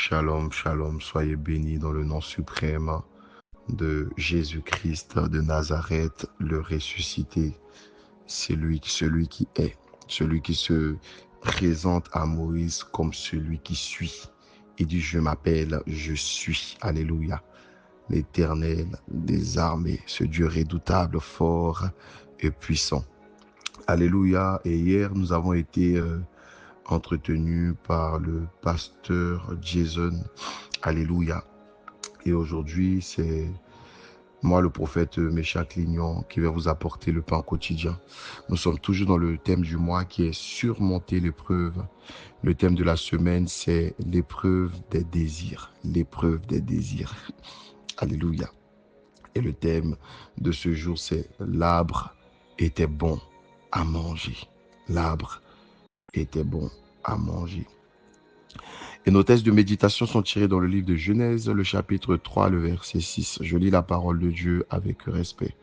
Shalom, shalom, soyez bénis dans le nom suprême de Jésus-Christ de Nazareth, le ressuscité. C'est lui, celui qui est, celui qui se présente à Moïse comme celui qui suit. Il dit, je m'appelle, je suis. Alléluia. L'Éternel des armées, ce Dieu redoutable, fort et puissant. Alléluia. Et hier, nous avons été entretenu par le pasteur Jason. Alléluia. Et aujourd'hui, c'est moi, le prophète Méchac Lignon, qui va vous apporter le pain quotidien. Nous sommes toujours dans le thème du mois qui est surmonter l'épreuve. Le thème de la semaine, c'est l'épreuve des désirs. L'épreuve des désirs. Alléluia. Et le thème de ce jour, c'est l'arbre était bon à manger. L'arbre était bon à manger. Et nos textes de méditation sont tirés dans le livre de Genèse, le chapitre 3, le verset 6. Je lis la parole de Dieu avec respect.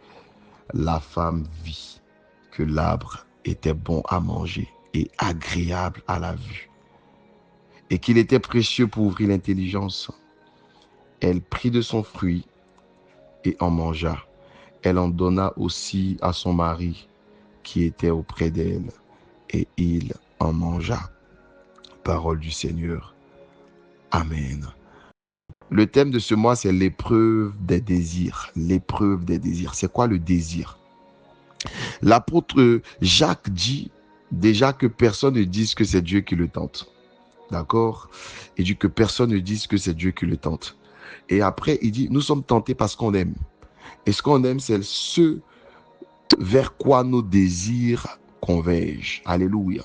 La femme vit que l'arbre était bon à manger et agréable à la vue, et qu'il était précieux pour ouvrir l'intelligence. Elle prit de son fruit et en mangea. Elle en donna aussi à son mari qui était auprès d'elle, et il en mangea. Parole du Seigneur. Amen. Le thème de ce mois, c'est l'épreuve des désirs. L'épreuve des désirs. C'est quoi le désir? L'apôtre Jacques dit déjà que personne ne dise que c'est Dieu qui le tente. D'accord? Il dit que personne ne dise que c'est Dieu qui le tente. Et après, il dit, nous sommes tentés parce qu'on aime. Et ce qu'on aime, c'est ce vers quoi nos désirs convergent. Alléluia.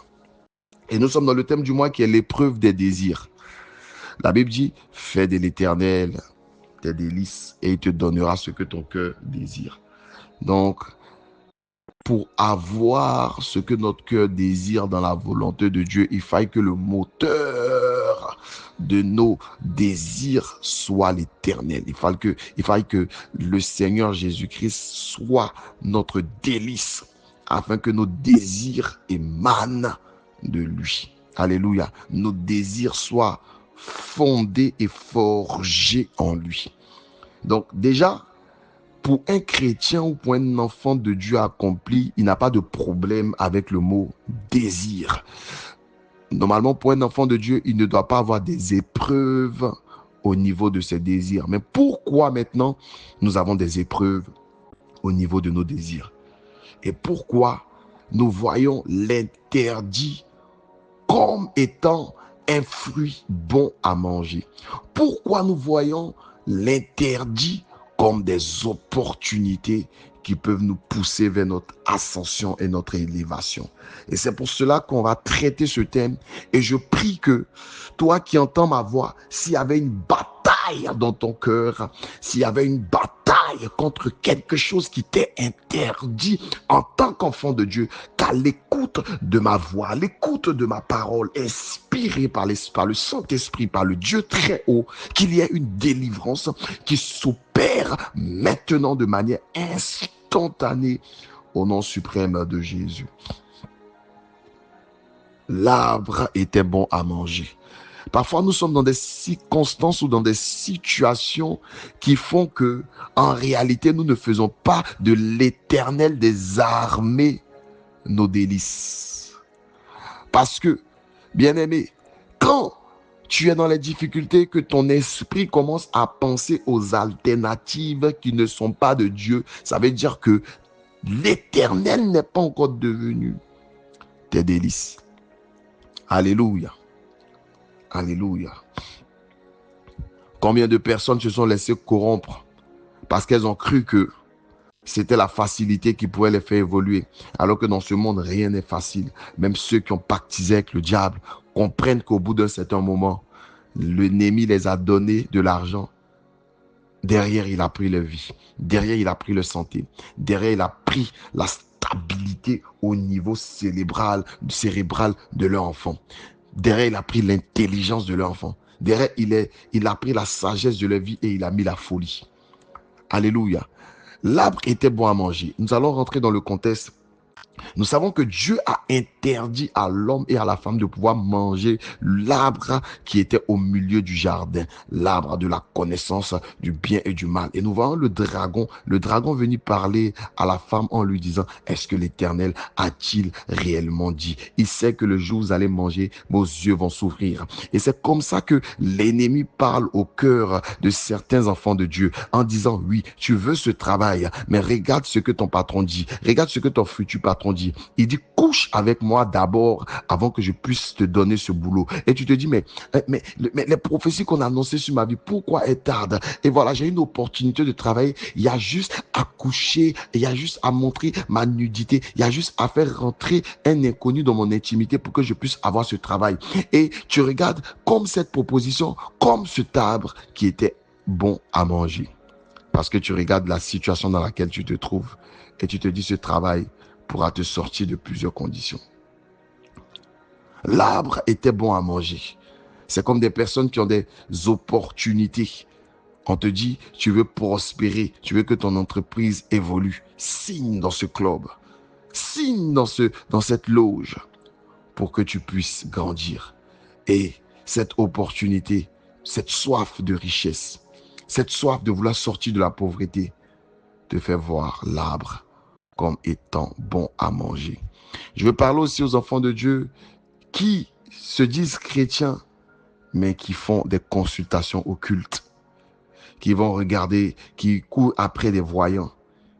Et nous sommes dans le thème du mois qui est l'épreuve des désirs. La Bible dit, fais de l'Éternel tes délices et il te donnera ce que ton cœur désire. Donc, pour avoir ce que notre cœur désire dans la volonté de Dieu, il faille que le moteur de nos désirs soit l'Éternel. Il faille que le Seigneur Jésus-Christ soit notre délice afin que nos désirs émanent de lui. Alléluia. Nos désirs soient fondés et forgés en lui. Donc déjà, pour un chrétien ou pour un enfant de Dieu accompli, il n'a pas de problème avec le mot désir. Normalement, pour un enfant de Dieu, il ne doit pas avoir des épreuves au niveau de ses désirs. Mais pourquoi maintenant nous avons des épreuves au niveau de nos désirs? Et pourquoi nous voyons l'interdit comme étant un fruit bon à manger? Pourquoi nous voyons l'interdit comme des opportunités qui peuvent nous pousser vers notre ascension et notre élévation? Et c'est pour cela qu'on va traiter ce thème. Et je prie que toi qui entends ma voix, s'il y avait une bataille dans ton cœur, s'il y avait une bataille contre quelque chose qui t'est interdit en tant qu'enfant de Dieu, qu'à l'écoute de ma voix, à l'écoute de ma parole, inspirée par le Saint-Esprit, par le Dieu très haut, qu'il y ait une délivrance qui s'opère maintenant de manière instantanée au nom suprême de Jésus. L'arbre était bon à manger. Parfois, nous sommes dans des circonstances ou dans des situations qui font que, en réalité, nous ne faisons pas de l'Éternel des armées nos délices. Parce que, bien-aimé, quand tu es dans les difficultés, que ton esprit commence à penser aux alternatives qui ne sont pas de Dieu, ça veut dire que l'Éternel n'est pas encore devenu tes délices. Alléluia. Alléluia. Combien de personnes se sont laissées corrompre parce qu'elles ont cru que c'était la facilité qui pouvait les faire évoluer. Alors que dans ce monde, rien n'est facile. Même ceux qui ont pactisé avec le diable comprennent qu'au bout d'un certain moment, l'ennemi les a donné de l'argent. Derrière, il a pris leur vie. Derrière, il a pris leur santé. Derrière, il a pris la stabilité au niveau cérébral de leur enfant. Derrière, il a pris l'intelligence de leur enfant. Derrière, il a pris la sagesse de leur vie et il a mis la folie. Alléluia. L'arbre était bon à manger. Nous allons rentrer dans le contexte Nous savons que Dieu a interdit à l'homme et à la femme de pouvoir manger l'arbre qui était au milieu du jardin, l'arbre de la connaissance du bien et du mal. Et nous voyons le dragon venir parler à la femme en lui disant, est-ce que l'Éternel a-t-il réellement dit? Il sait que le jour où vous allez manger, vos yeux vont s'ouvrir. Et c'est comme ça que l'ennemi parle au cœur de certains enfants de Dieu en disant, oui, tu veux ce travail, mais regarde ce que ton patron dit, regarde ce que ton futur patron dit. Il dit, couche avec moi d'abord avant que je puisse te donner ce boulot. Et tu te dis, mais les prophéties qu'on a annoncées sur ma vie, pourquoi elles tardent? Et voilà, j'ai une opportunité de travailler. Il y a juste à coucher, il y a juste à montrer ma nudité, il y a juste à faire rentrer un inconnu dans mon intimité pour que je puisse avoir ce travail. Et tu regardes comme cette proposition, comme cet arbre qui était bon à manger. Parce que tu regardes la situation dans laquelle tu te trouves et tu te dis, ce travail pourra te sortir de plusieurs conditions. L'arbre était bon à manger. C'est comme des personnes qui ont des opportunités. On te dit, tu veux prospérer, tu veux que ton entreprise évolue. Signe dans ce club, signe dans cette loge pour que tu puisses grandir. Et cette opportunité, cette soif de richesse, cette soif de vouloir sortir de la pauvreté, te fait voir l'arbre comme étant bon à manger. Je veux parler aussi aux enfants de Dieu qui se disent chrétiens, mais qui font des consultations occultes, qui vont regarder, qui courent après des voyants,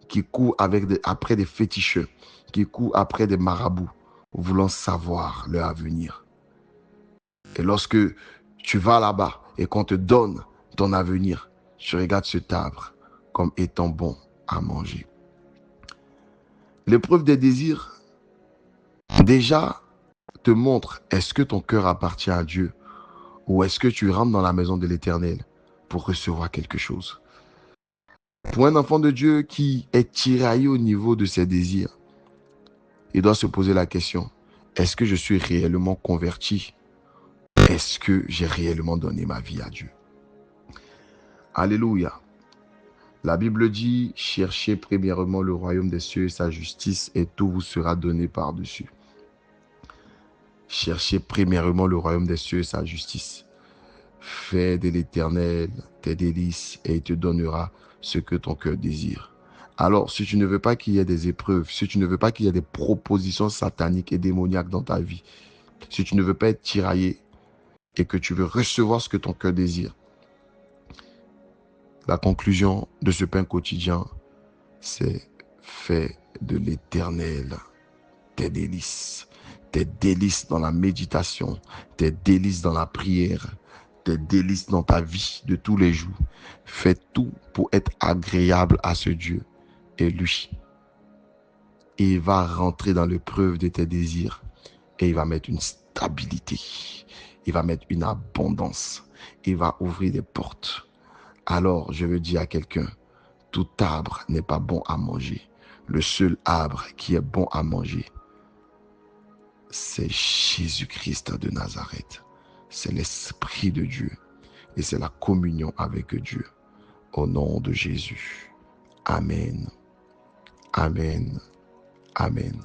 qui courent après des féticheurs, qui courent après des marabouts, voulant savoir leur avenir. Et lorsque tu vas là-bas et qu'on te donne ton avenir, tu regardes cet arbre comme étant bon à manger. L'épreuve des désirs, déjà, te montre, est-ce que ton cœur appartient à Dieu ou est-ce que tu rentres dans la maison de l'Éternel pour recevoir quelque chose? Pour un enfant de Dieu qui est tiraillé au niveau de ses désirs, il doit se poser la question, est-ce que je suis réellement converti? Est-ce que j'ai réellement donné ma vie à Dieu? Alléluia. La Bible dit, cherchez premièrement le royaume des cieux et sa justice et tout vous sera donné par-dessus. Cherchez premièrement le royaume des cieux et sa justice. Fais de l'Éternel tes délices et il te donnera ce que ton cœur désire. Alors, si tu ne veux pas qu'il y ait des épreuves, si tu ne veux pas qu'il y ait des propositions sataniques et démoniaques dans ta vie, si tu ne veux pas être tiraillé et que tu veux recevoir ce que ton cœur désire, la conclusion de ce pain quotidien, c'est fais de l'Éternel tes délices dans la méditation, tes délices dans la prière, tes délices dans ta vie de tous les jours. Fais tout pour être agréable à ce Dieu. Et lui, il va rentrer dans l'épreuve de tes désirs et il va mettre une stabilité. Il va mettre une abondance. Il va ouvrir des portes. Alors, je veux dire à quelqu'un, tout arbre n'est pas bon à manger. Le seul arbre qui est bon à manger, c'est Jésus-Christ de Nazareth. C'est l'Esprit de Dieu et c'est la communion avec Dieu. Au nom de Jésus. Amen. Amen. Amen.